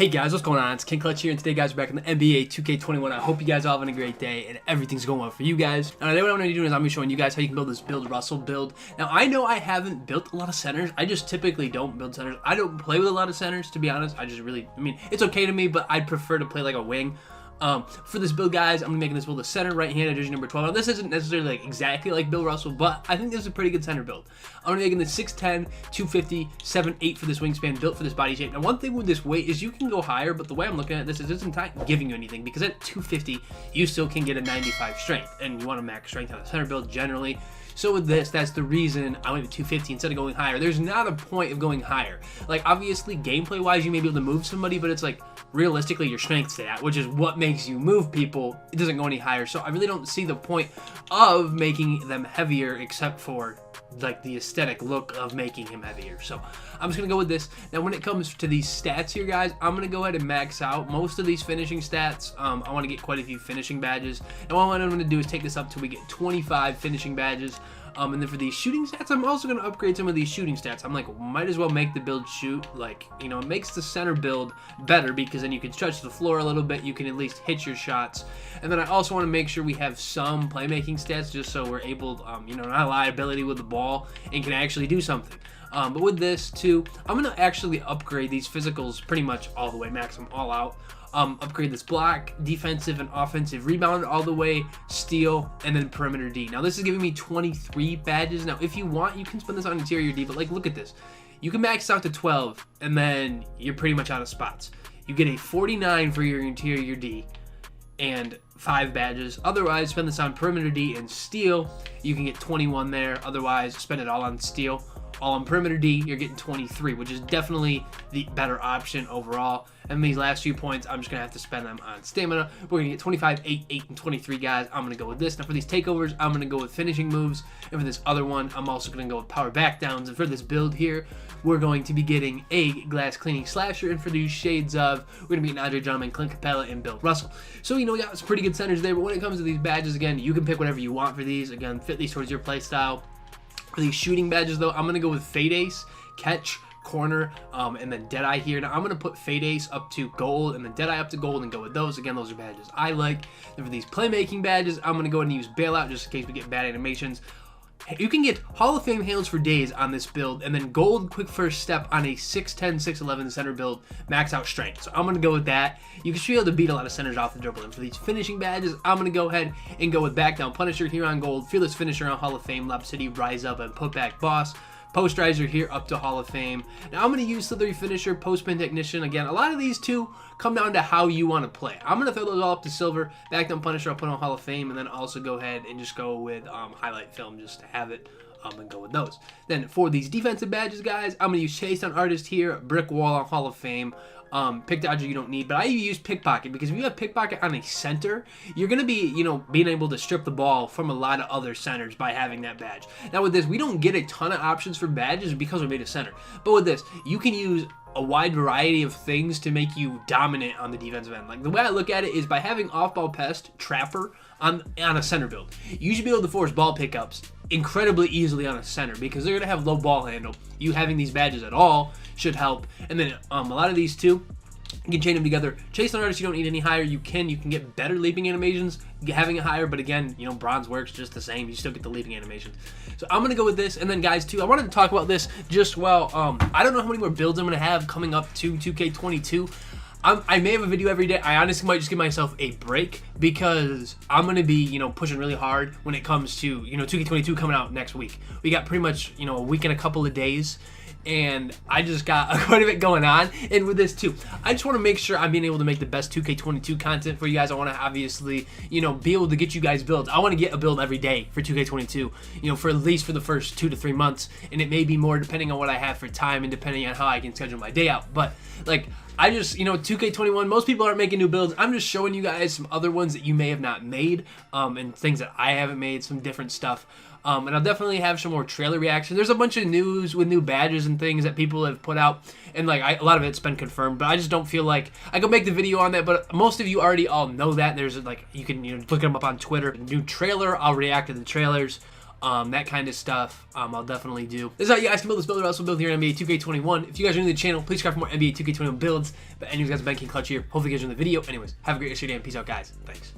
Hey guys, what's going on? It's King Clutch here, and today guys we're back in the NBA 2K21. I hope you guys are all having a great day and everything's going well for you guys. Now today what I'm going to be doing is I'm going to be showing you guys how you can build this build Russell build. Now I know I haven't built a lot of centers. I just typically don't build centers. I don't play with a lot of centers, to be honest. I mean, it's okay to me, but I'd prefer to play like a wing. For this build, guys, I'm making this build a center right-handed jersey number 12. Now, this isn't necessarily like exactly like Bill Russell, but I think this is a pretty good center build. I'm making the 6'10", 250, 7'8" for this wingspan, built for this body shape. Now, one thing with this weight is you can go higher, but the way I'm looking at this is it's not giving you anything, because at 250, you still can get a 95 strength, and you want to max strength on a center build generally. So with this, that's the reason I went to 250 instead of going higher. There's not a point of going higher. Like, obviously, gameplay-wise, you may be able to move somebody, but it's like, realistically, your strength's that, which is what makes you move people. It doesn't go any higher. So I really don't see the point of making them heavier, except for like the aesthetic look of making him heavier. So I'm just gonna go with this. Now when it comes to these stats here, guys, I'm gonna go ahead and max out most of these finishing stats. I want to get quite a few finishing badges, and what I'm gonna do is take this up till we get 25 finishing badges. And then for these shooting stats, I'm also going to upgrade some of these shooting stats. I'm like, might as well make the build shoot. Like, you know, it makes the center build better, because then you can stretch the floor a little bit. You can at least hit your shots. And then I also want to make sure we have some playmaking stats, just so we're able, you know, not a liability with the ball and can actually do something. But with this too, I'm going to actually upgrade these physicals pretty much all the way, max them all out. Upgrade this block, defensive and offensive rebound all the way, steal, and then perimeter D. Now this is giving me 23 badges. Now if you want, you can spend this on interior D, but like, look at this. You can max out to 12, and then you're pretty much out of spots. You get a 49 for your interior D and 5 badges. Otherwise, spend this on perimeter D and steal. You can get 21 there. Otherwise, spend it all on steal. All on perimeter D, you're getting 23, which is definitely the better option overall. And these last few points, I'm just going to have to spend them on stamina. We're going to get 25, 8, 8, and 23, guys. I'm going to go with this. Now, for these takeovers, I'm going to go with finishing moves. And for this other one, I'm also going to go with power backdowns. And for this build here, we're going to be getting a glass cleaning slasher. And for these shades of, we're going to be getting Andre Drummond, Clint Capella, and Bill Russell. So, you know, we got some pretty good centers there. But when it comes to these badges, again, you can pick whatever you want for these. Again, fit these towards your play style. For these shooting badges, though, I'm going to go with Fade Ace, Catch, Corner, and then Deadeye here. Now, I'm going to put Fade Ace up to gold and then Deadeye up to gold and go with those. Again, those are badges I like. And for these playmaking badges, I'm going to go ahead and use Bailout just in case we get bad animations. You can get Hall of Fame hails for days on this build, and then gold quick first step on a 6'10", 6'11" center build, max out strength. So I'm going to go with that. You should be able to beat a lot of centers off the dribble. And for these finishing badges, I'm going to go ahead and go with Back Down Punisher here on gold, Fearless Finisher on Hall of Fame, Lob City, Rise Up, and Put Back Boss. Posterizer here up to Hall of Fame. Now I'm going to use Slithery Finisher, Postman Technician. Again, a lot of these two come down to how you want to play. I'm going to throw those all up to silver. Back Down Punisher I'll put on Hall of Fame, and then also go ahead and just go with Highlight Film just to have it. And go with those. Then for these defensive badges, guys, I'm going to use Chase on Artist here, Brick Wall on Hall of Fame. Pick Dodger you don't need, but I use Pickpocket, because if you have Pickpocket on a center, you're going to be, you know, being able to strip the ball from a lot of other centers by having that badge. Now with this, we don't get a ton of options for badges because we made a center. But with this, you can use a wide variety of things to make you dominant on the defensive end. Like, the way I look at it is by having Off-Ball Pest, Trapper on a center build, you should be able to force ball pickups incredibly easily on a center, because they're going to have low ball handle. You having these badges at all should help. And then a lot of these too, you can chain them together. Chase on Artist, you don't need any higher. You can get better leaping animations having it higher, but again, you know, bronze works just the same. You still get the leaping animations. So I'm gonna go with this. And then guys too, I wanted to talk about this just well. I don't know how many more builds I'm gonna have coming up to 2K22. I may have a video every day. I honestly might just give myself a break, because I'm going to be, you know, pushing really hard when it comes to, you know, 2K22 coming out next week. We got pretty much, you know, a week and a couple of days, and I just got quite a bit going on. And with this too, I just want to make sure I'm being able to make the best 2K22 content for you guys. I want to obviously, you know, be able to get you guys builds. I want to get a build every day for 2K22, you know, for at least for the first 2 to 3 months, and it may be more depending on what I have for time and depending on how I can schedule my day out. But like, I just, you know, 2K21, most people aren't making new builds. I'm just showing you guys some other ones that you may have not made, and things that I haven't made, some different stuff. And I'll definitely have some more trailer reactions. There's a bunch of news with new badges and things that people have put out, and like a lot of it's been confirmed, but I just don't feel like I could make the video on that. But most of you already all know that. There's like, you can, you know, look them up on Twitter. New trailer, I'll react to the trailers. that kind of stuff, I'll definitely do. This is how you guys can build this build Russell build here in NBA 2K21. If you guys are new to the channel, please subscribe for more NBA 2K21 builds. But anyways, guys, Ben King Clutch here. Hopefully you guys enjoyed the video. Anyways, have a great rest of your day and peace out, guys. Thanks.